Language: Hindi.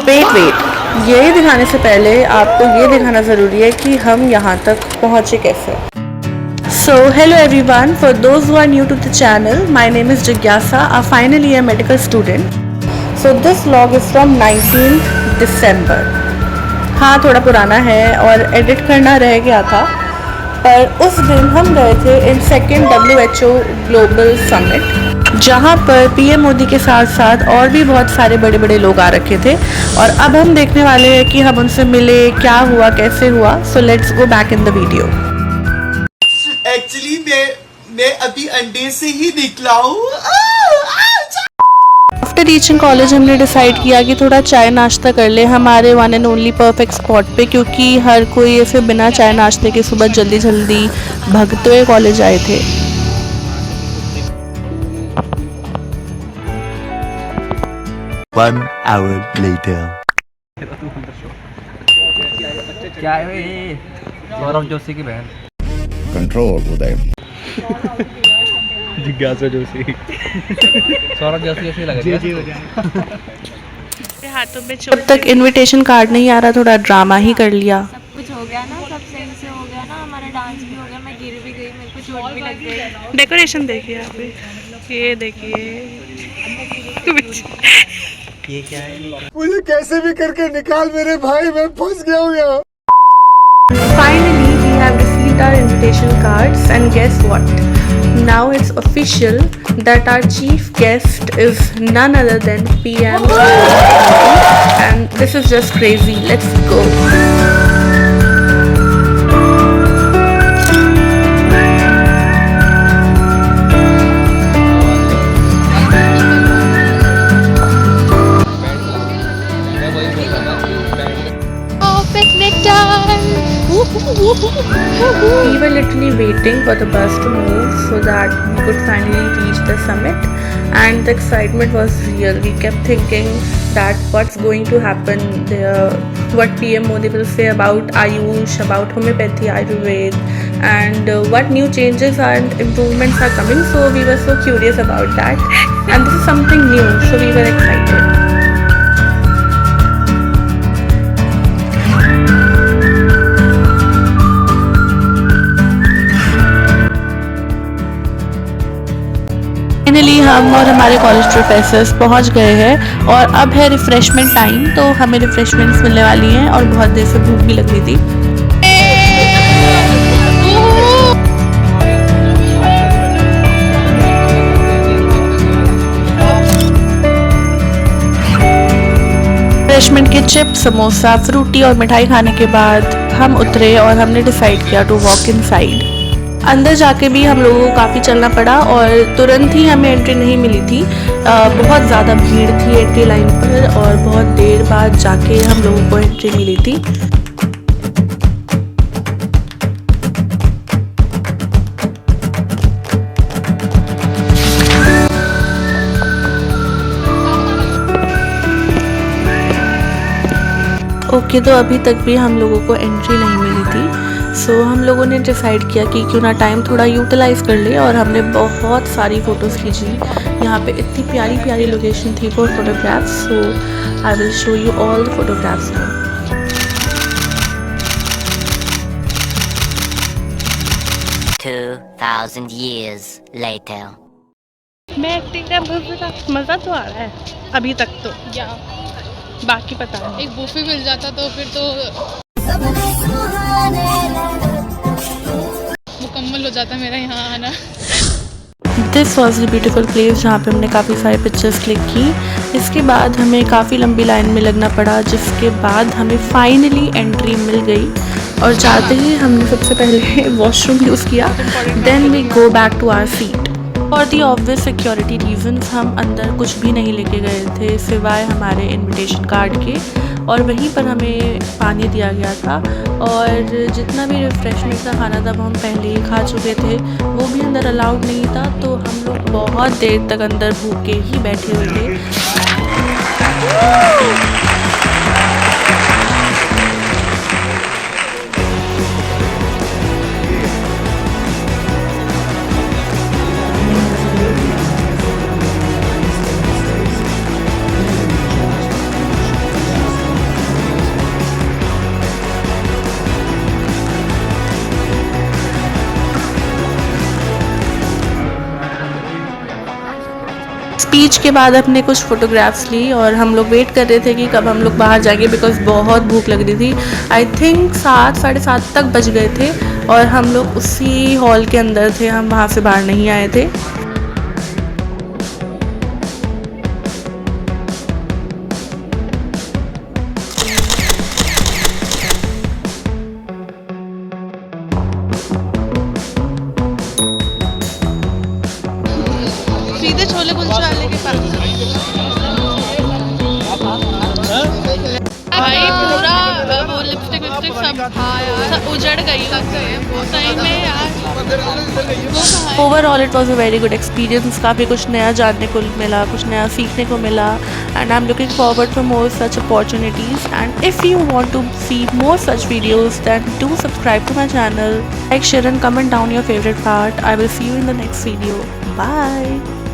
वेट ये दिखाने से पहले आपको ये दिखाना ज़रूरी है कि हम यहाँ तक पहुँचे कैसे। So hello everyone, for those who are new to the channel, my name is Jigyasa, a final year medical student. So this vlog is from 19 December. हाँ थोड़ा पुराना है और एडिट करना रह गया था, पर उस दिन हम गए थे in second WHO global summit, जहाँ पर पीएम मोदी के साथ साथ और भी बहुत सारे बड़े बड़े लोग आ रखे थे। और अब हम देखने वाले हैं कि हम उनसे मिले, क्या हुआ, कैसे हुआ। So let's go back in the video. Actually मैं अभी अंडे से ही निकला हूँ। आफ्टर रीचिंग कॉलेज हमने डिसाइड किया कि थोड़ा चाय नाश्ता कर ले हमारे one and only perfect spot पे, क्योंकि हर कोई ऐसे बिना चाय नाश्ते के सुबह जल्दी जल्दी भागते हुए कॉलेज आए थे। 1 hour later. क्या है ये? सौरभ जोशी की बहन। Control उदय। जिज्ञासा जोशी। सौरभ जोशी ऐसे लग रहा है। हाथों में जब तक इनविटेशन कार्ड नहीं आ रहा, थोड़ा ड्रामा ही कर लिया। सब कुछ हो गया ना, सब सही से हो गया ना, हमारा डांस भी हो गया, मैं गिर भी गई, मेरे को चोट भी लग गई। डेकोरेशन देखिए आप, ये देखिए। ये क्या है? मुझे कैसे भी करके निकाल मेरे भाई, मैं फंस गया हूँ यहाँ। Finally, we have received our invitation cards, and guess what? Now it's official that our chief guest is none other than PM Modi, and this is just crazy. Let's go. We were literally waiting for the bus to move so that we could finally reach the summit, and the excitement was real. We kept thinking that what's going to happen there, what PM Modi will say about Ayush, about homeopathy, Ayurveda, and what new changes and improvements are coming. So we were so curious about that, and this is something new, so we were excited. Finally हम और हमारे कॉलेज प्रोफेसर्स पहुंच गए हैं और अब है रिफ़्रेशमेंट टाइम। तो हमें रिफ़्रेशमेंट्स मिलने वाली हैं और बहुत देर से भूख भी लग रही थी। रिफ़्रेशमेंट के चिप्स, समोसा, फ्रूटी और मिठाई खाने के बाद हम उतरे और हमने डिसाइड किया टू वॉक इनसाइड। अंदर जाके भी हम लोगों को काफ़ी चलना पड़ा और तुरंत ही हमें एंट्री नहीं मिली थी। बहुत ज़्यादा भीड़ थी एंट्री लाइन पर और बहुत देर बाद जाके हम लोगों को एंट्री मिली थी। ओके, तो अभी तक भी हम लोगों को एंट्री नहीं मिली थी। सो हम लोगों ने डिसाइड किया कि क्यों ना टाइम थोड़ा यूटिलाइज़ कर ले, और हमने बहुत सारी फ़ोटोज़ खींची। यहाँ पे इतनी प्यारी प्यारी लोकेशन थी for photographs. So I will show you all the photographs now. 2000 years later. मैं एक्टिंग का मज़ा तो आ रहा है अभी तक तो, या बाकी पता नहीं। एक बुफे मिल जाता तो फिर तो मुकम्मल हो जाता मेरा यहाँ आना। This was the beautiful place जहाँ पे हमने काफ़ी सारे पिक्चर्स क्लिक की। इसके बाद हमें काफ़ी लंबी लाइन में लगना पड़ा, जिसके बाद हमें फाइनली एंट्री मिल गई। और जाते ही हमने सबसे पहले वॉशरूम यूज़ किया, then we go back to our seat. For the obvious security reasons हम अंदर कुछ भी नहीं लेके गए थे सिवाय हमारे इनविटेशन कार्ड के, और वहीं पर हमें पानी दिया गया था। और जितना भी रिफ़्रेशमेंट का खाना था वो हम पहले ही खा चुके थे, वो भी अंदर अलाउड नहीं था। तो हम लोग बहुत देर तक अंदर भूखे ही बैठे हुए थे। स्पीच के बाद हमने कुछ फ़ोटोग्राफ्स ली और हम लोग वेट कर रहे थे कि कब हम लोग बाहर जाएंगे, बिकॉज़ बहुत भूख लग रही थी। आई थिंक 7 साढ़े 7 तक बज गए थे और हम लोग उसी हॉल के अंदर थे, हम वहाँ से बाहर नहीं आए थे। सीधे छोले कुलचे वाले के पास भाई पूरा वो लिपस्टिक सब उजड़ गई सही में यार। Overall it was a very good experience. काफ़ी कुछ नया जानने को मिला, कुछ नया सीखने को मिला, and I am looking forward for more such opportunities. And if you want to see more such videos then do subscribe to my channel, like, share and comment down your favorite part. I will see you in the next video. Bye.